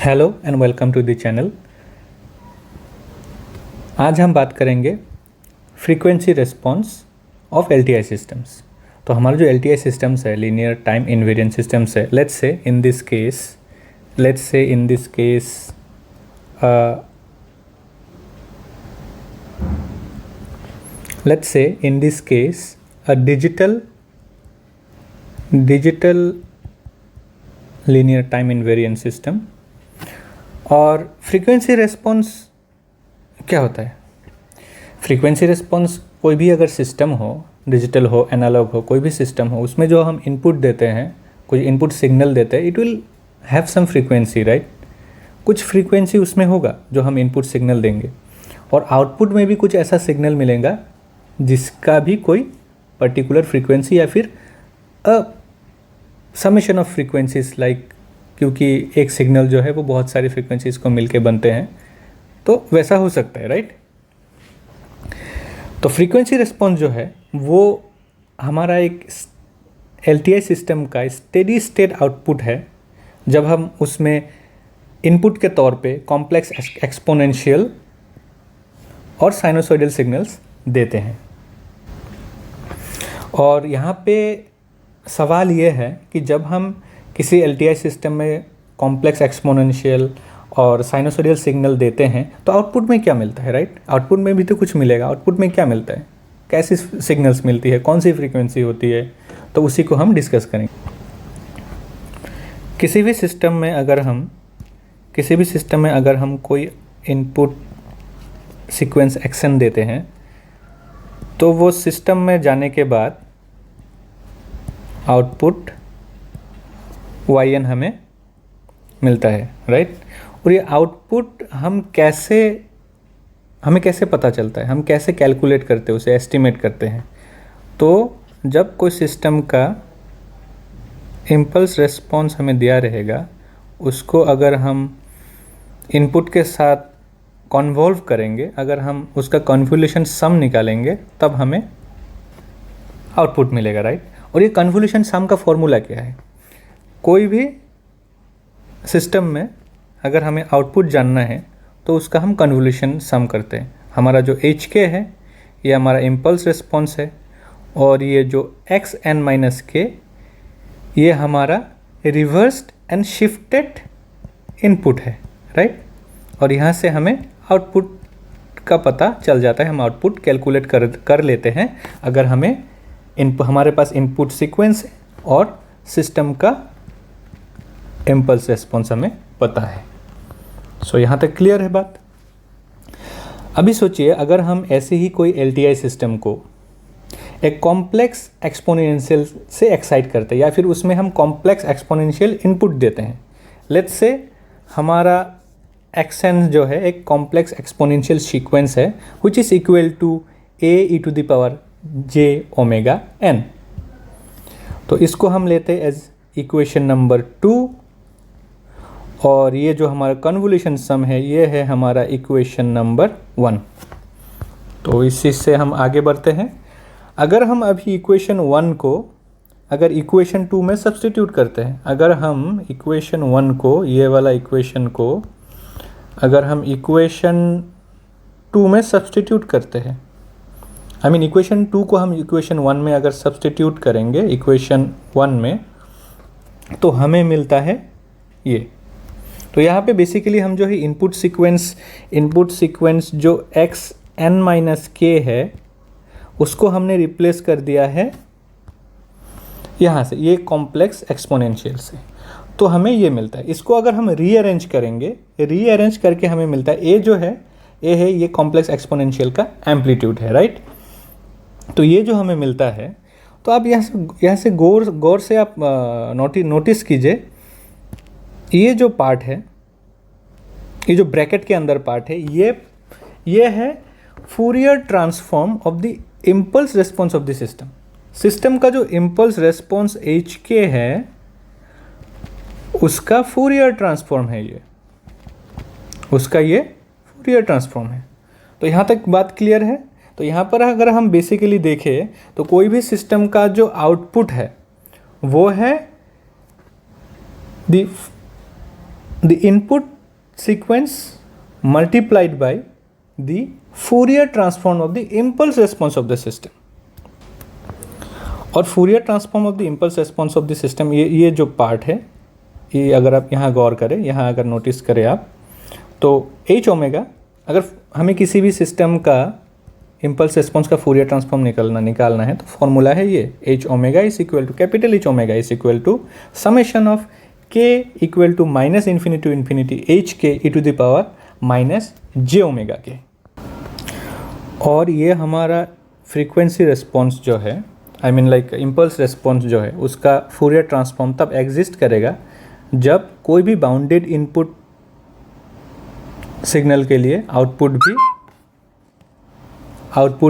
Hello and welcome to the channel. आज हम बात करेंगे frequency response of LTI systems. तो हमारा जो एलटीआई सिस्टम्स है, लीनियर टाइम इनवेरिएंट सिस्टम्स है, let's say in this case a digital linear time invariant system। और फ्रीक्वेंसी रिस्पॉन्स क्या होता है? फ्रीक्वेंसी रिस्पॉन्स कोई भी अगर सिस्टम हो, डिजिटल हो, एनालॉग हो, कोई भी सिस्टम हो, उसमें जो हम इनपुट देते हैं, कोई इनपुट सिग्नल देते हैं, it will have some frequency, right. कुछ फ्रीक्वेंसी उसमें होगा जो हम इनपुट सिग्नल देंगे, और आउटपुट में भी कुछ ऐसा सिग्नल मिलेगा जिसका भी कोई पर्टिकुलर फ्रीक्वेंसी या फिर अ समेशन ऑफ फ्रीक्वेंसीज लाइक, क्योंकि एक सिग्नल जो है वो बहुत सारी फ्रीक्वेंसीज को मिलके बनते हैं, तो वैसा हो सकता है, राइट। तो फ्रीक्वेंसी रिस्पॉन्स जो है वो हमारा एक एलटीआई सिस्टम का स्टेडी स्टेट आउटपुट है, जब हम उसमें इनपुट के तौर पे कॉम्प्लेक्स एक्सपोनेंशियल और साइनोसॉइडल सिग्नल्स देते हैं। और यहाँ पे सवाल ये है कि जब हम किसी एलटीआई सिस्टम में कॉम्प्लेक्स एक्सपोनेंशियल और साइनोसॉइडल सिग्नल देते हैं तो आउटपुट में क्या मिलता है, राइट। आउटपुट में भी तो कुछ मिलेगा। आउटपुट में क्या मिलता है, कैसी सिग्नल्स मिलती है, कौन सी फ्रीक्वेंसी होती है, तो उसी को हम डिस्कस करेंगे। किसी भी सिस्टम में अगर हम कोई इनपुट सीक्वेंस एक्शन देते हैं तो वो सिस्टम में जाने के बाद आउटपुट yn हमें मिलता है, राइट। और ये आउटपुट हमें कैसे पता चलता है, हम कैसे कैलकुलेट करते हैं, उसे एस्टिमेट करते हैं। तो जब कोई सिस्टम का इम्पल्स रिस्पॉन्स हमें दिया रहेगा, उसको अगर हम इनपुट के साथ कन्वॉल्व करेंगे, अगर हम उसका कन्वोल्यूशन सम निकालेंगे, तब हमें आउटपुट मिलेगा, राइट। और ये कन्वोल्यूशन सम का फॉर्मूला क्या है? कोई भी सिस्टम में अगर हमें आउटपुट जानना है तो उसका हम कन्वोल्यूशन सम करते हैं। हमारा जो hk है ये हमारा इम्पल्स रिस्पॉन्स है, और ये जो xn-k ये हमारा रिवर्स्ड एंड शिफ्टेड इनपुट है, राइट। और यहाँ से हमें आउटपुट का पता चल जाता है, हम आउटपुट कैलकुलेट कर लेते हैं अगर हमारे पास इनपुट सीक्वेंस है और सिस्टम का इम्पल्स रिस्पॉन्स हमें पता है। सो यहाँ तक क्लियर है बात। अभी सोचिए, अगर हम ऐसे ही कोई एलटीआई सिस्टम को एक कॉम्प्लेक्स एक्सपोनेंशियल से एक्साइट करते हैं, या फिर उसमें हम कॉम्प्लेक्स एक्सपोनेंशियल इनपुट देते हैं। लेट्स से हमारा एक्शन जो है एक कॉम्प्लेक्स एक्सपोनेंशियल सीक्वेंस है which is equal to ae⁻j⍵n। तो इसको हम लेते हैं एज इक्वेशन नंबर 2, और ये जो हमारा कन्वोल्यूशन सम है ये है हमारा इक्वेशन नंबर 1। तो इसी से हम आगे बढ़ते हैं। अगर हम अभी इक्वेशन 1 को अगर इक्वेशन 2 में सब्स्टिट्यूट करते हैं, अगर हम इक्वेशन 1 को, ये वाला इक्वेशन को अगर हम इक्वेशन 2 में सब्स्टिट्यूट करते हैं, इक्वेशन 2 को हम इक्वेशन 1 में अगर सब्स्टिट्यूट करेंगे इक्वेशन 1 में, तो हमें मिलता है ये। तो यहाँ पे बेसिकली हम जो है इनपुट सीक्वेंस जो xn-k है उसको हमने रिप्लेस कर दिया है यहाँ से, ये कॉम्प्लेक्स एक्सपोनेंशियल से, तो हमें ये मिलता है। इसको अगर हम रीअरेंज करके हमें मिलता है ए है ये कॉम्प्लेक्स एक्सपोनेंशियल का एम्पलीट्यूड है, राइट। तो ये जो हमें मिलता है, तो आप यहाँ से गौर से आप नोटिस कीजिए, ये जो पार्ट है, ये जो ब्रैकेट के अंदर पार्ट है, ये है Fourier transform of the impulse response of the system का जो इम्पल्स रिस्पॉन्स hk है उसका फूरियर ट्रांसफॉर्म है, ये फूरियर ट्रांसफॉर्म है। तो यहाँ तक बात क्लियर है। तो यहाँ पर अगर हम बेसिकली देखें तो कोई भी सिस्टम का जो आउटपुट है वो है the input sequence multiplied by the Fourier transform of the impulse response of the system. और Fourier transform of the impulse response of the system, ये जो पार्ट है, ये अगर आप यहाँ गौर करें, यहाँ अगर नोटिस करें आप, तो एच ओमेगा, अगर हमें किसी भी सिस्टम का इम्पल्स रिस्पॉन्स का फूरियर ट्रांसफॉर्म निकालना है तो फॉर्मूला है ये, H omega is equal to, capital H omega is equal to summation of K equal to minus infinity to infinity H K E to the power minus J omega K. और ये हमारा frequency response जो है, I mean like impulse response जो है, उसका Fourier transform तब exist करेगा जब कोई भी बाउंडेड इनपुट सिग्नल के लिए आउटपुट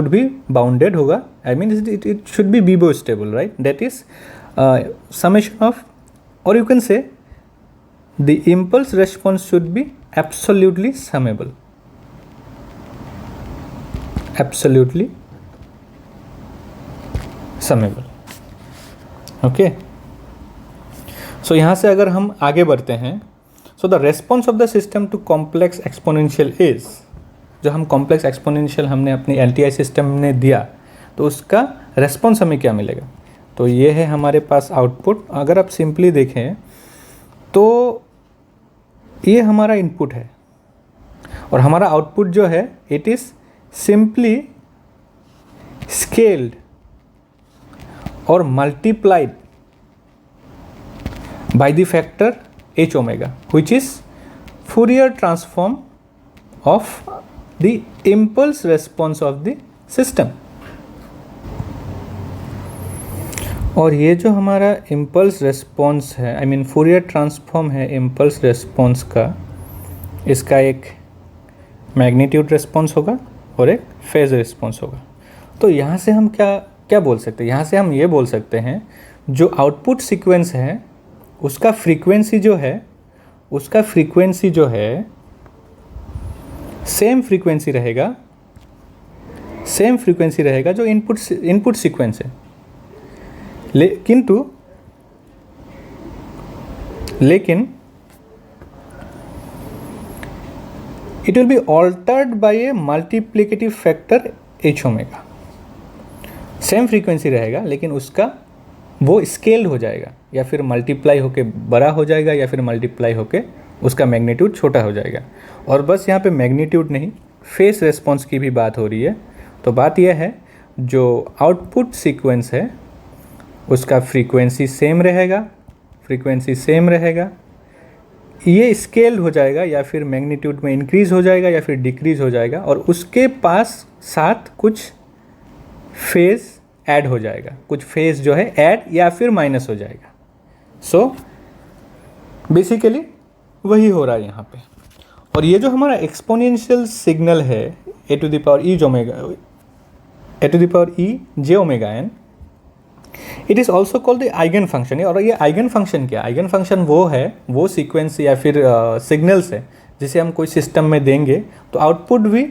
भी बाउंडेड होगा। I mean it should be Vivo stable, right? That is summation of, or you can say the impulse response should be absolutely summable, absolutely summable. Okay, so यहाँ से अगर हम आगे बढ़ते हैं, so the response of the system to complex exponential is, जो हम complex exponential हमने अपनी LTI सिस्टम में दिया तो उसका रेस्पॉन्स हमें क्या मिलेगा? तो ये है हमारे पास आउटपुट। अगर आप सिंपली देखें तो ये हमारा इनपुट है और हमारा आउटपुट जो है इट इज़ सिंपली स्केल्ड और multiplied by the factor H omega which is Fourier transform of the impulse response of the system. और ये जो हमारा इम्पल्स रेस्पॉन्स है, आई मीन फूरियर ट्रांसफॉर्म है इम्पल्स रेस्पॉन्स का, इसका एक मैग्नीट्यूड रेस्पॉन्स होगा और एक फेज रेस्पॉन्स होगा। तो यहाँ से हम क्या बोल सकते हैं? यहाँ से हम ये बोल सकते हैं जो आउटपुट सीक्वेंस है उसका फ्रीक्वेंसी जो है सेम फ्रीक्वेंसी रहेगा जो इनपुट सीक्वेंस है, लेकिन it will be altered by a multiplicative factor H omega. Same frequency रहेगा लेकिन उसका वो स्केल्ड हो जाएगा, या फिर मल्टीप्लाई होके बड़ा हो जाएगा, या फिर मल्टीप्लाई होके उसका मैग्नीट्यूड छोटा हो जाएगा। और बस यहाँ पे मैग्नीट्यूड नहीं, फेस रेस्पॉन्स की भी बात हो रही है। तो बात यह है जो आउटपुट सीक्वेंस है उसका फ्रीक्वेंसी सेम रहेगा, ये स्केल हो जाएगा या फिर मैग्नीट्यूड में इंक्रीज़ हो जाएगा या फिर डिक्रीज़ हो जाएगा, और उसके पास साथ कुछ फेज़ ऐड हो जाएगा, कुछ फेज़ जो है ऐड या फिर माइनस हो जाएगा। सो बेसिकली वही हो रहा है यहाँ पे। और ये जो हमारा एक्सपोनेंशियल सिग्नल है A to the power E J omega N, it is also called the eigen function. और ये आइगन फंक्शन क्या है? आइगन फंक्शन वो सीक्वेंस या फिर सिग्नल्स है जिसे हम कोई सिस्टम में देंगे तो आउटपुट भी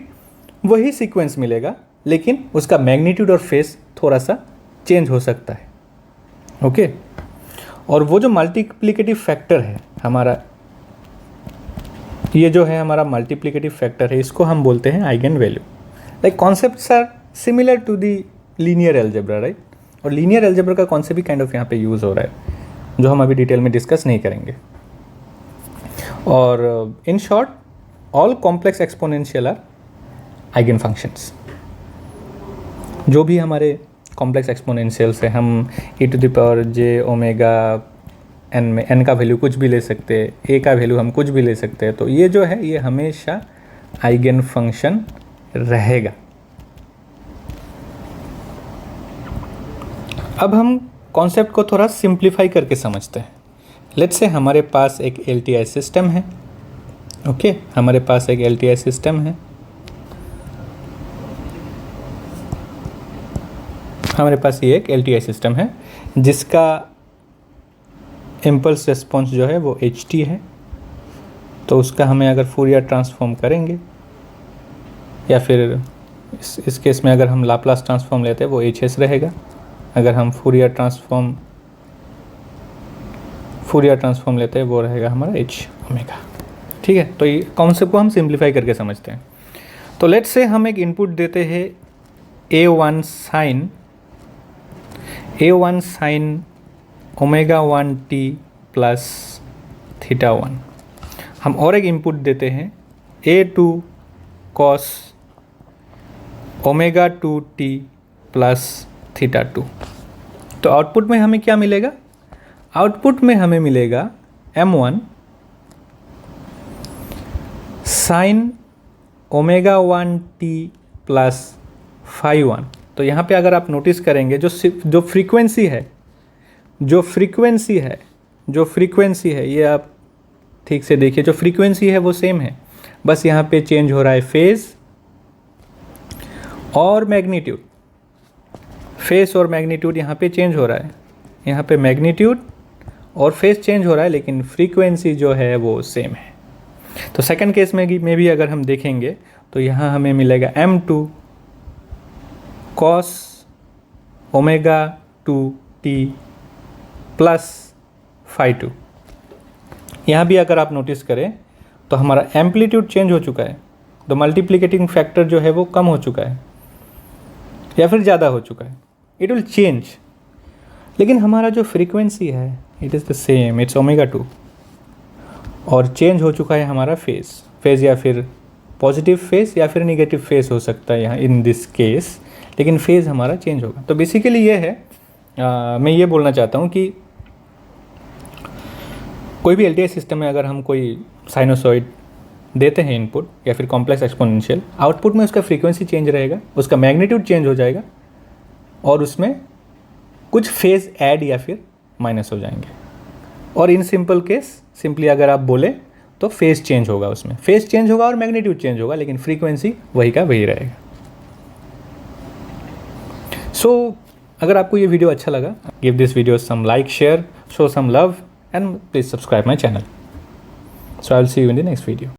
वही सीक्वेंस मिलेगा, लेकिन उसका मैग्नीट्यूड और फेस थोड़ा सा चेंज हो सकता है। ओके, और वो जो मल्टीप्लिकेटिव फैक्टर है हमारा, ये जो है हमारा मल्टीप्लिकेटिव फैक्टर है, इसको हम बोलते हैं eigen value. Like concepts are similar to the linear algebra, right? और लीनियर अलजेब्रा का कॉन्सेप्ट भी काइंड ऑफ यहाँ पे यूज़ हो रहा है, जो हम अभी डिटेल में डिस्कस नहीं करेंगे। और in short, all complex exponential are eigen functions. जो भी हमारे कॉम्प्लेक्स एक्सपोनेंशियल्स है, हम e to the power j omega n में n का वैल्यू कुछ भी ले सकते हैं, a का वैल्यू हम कुछ भी ले सकते हैं, तो ये जो है ये हमेशा आइगन फंक्शन रहेगा। अब हम कॉन्सेप्ट को थोड़ा सिंप्लीफाई करके समझते हैं। लेट्स से हमारे पास एक LTI सिस्टम है। ओके, हमारे पास एक LTI सिस्टम है। हमारे पास ये एक LTI सिस्टम है जिसका इम्पल्स रिस्पॉन्स जो है वो ht है। तो उसका हमें अगर फूरियर ट्रांसफॉर्म करेंगे, या फिर इस केस में अगर हम लाप्लास ट्रांसफॉर्म लेते हैं वो hs रहेगा। अगर हम फूरियर ट्रांसफॉर्म लेते हैं वो रहेगा हमारा h ओमेगा। ठीक है, तो ये कॉन्सेप्ट को हम सिंप्लीफाई करके समझते हैं। तो लेट्स से हम एक इनपुट देते हैं A1 sin omega 1t plus theta 1। हम और एक इनपुट देते हैं A2 cos omega 2t plus theta 2। तो आउटपुट में हमें क्या मिलेगा? आउटपुट में हमें मिलेगा M1 sine omega 1t plus phi 1। तो यहाँ पे अगर आप नोटिस करेंगे जो फ्रीक्वेंसी है ये आप ठीक से देखिए, जो फ्रीक्वेंसी है वो सेम है, बस यहाँ पे चेंज हो रहा है फेज़ और मैग्नीट्यूड। फेस और मैग्नीट्यूड यहाँ पे चेंज हो रहा है, यहाँ पे मैग्नीट्यूड और फेस चेंज हो रहा है, लेकिन फ्रीक्वेंसी जो है वो सेम है। तो सेकंड केस में भी अगर हम देखेंगे तो यहाँ हमें मिलेगा M2 cos omega 2t plus phi 2। यहाँ भी अगर आप नोटिस करें तो हमारा एम्पलीट्यूड चेंज हो चुका है, तो मल्टीप्लिकेटिंग फैक्टर जो है वो कम हो चुका है या फिर ज़्यादा हो चुका है, इट विल चेंज। लेकिन हमारा जो फ्रीक्वेंसी है it is the same, it's omega 2, और चेंज हो चुका है हमारा फेज़ या फिर पॉजिटिव फेज़ या फिर नेगेटिव फेज़ हो सकता है यहाँ इन दिस केस, लेकिन फेज़ हमारा चेंज होगा। तो बेसिकली ये है, मैं ये बोलना चाहता हूँ कि कोई भी एलटीआई सिस्टम में अगर हम कोई साइनोसॉइड देते हैं इनपुट या फिर कॉम्प्लेक्स एक्सपोनेंशियल, आउटपुट में उसका फ्रीक्वेंसी चेंज रहेगा, उसका मैग्नीट्यूड चेंज हो जाएगा और उसमें कुछ फेज़ ऐड या फिर माइनस हो जाएंगे। और इन सिंपल केस सिंपली अगर आप बोले तो फेज़ चेंज होगा, उसमें फेज़ चेंज होगा और मैग्नीट्यूड चेंज होगा, लेकिन फ्रीक्वेंसी वही का वही रहेगा। सो अगर आपको ये वीडियो अच्छा लगा, give this video some like, share, show some love, and please subscribe my channel. So I'll see you in the next video.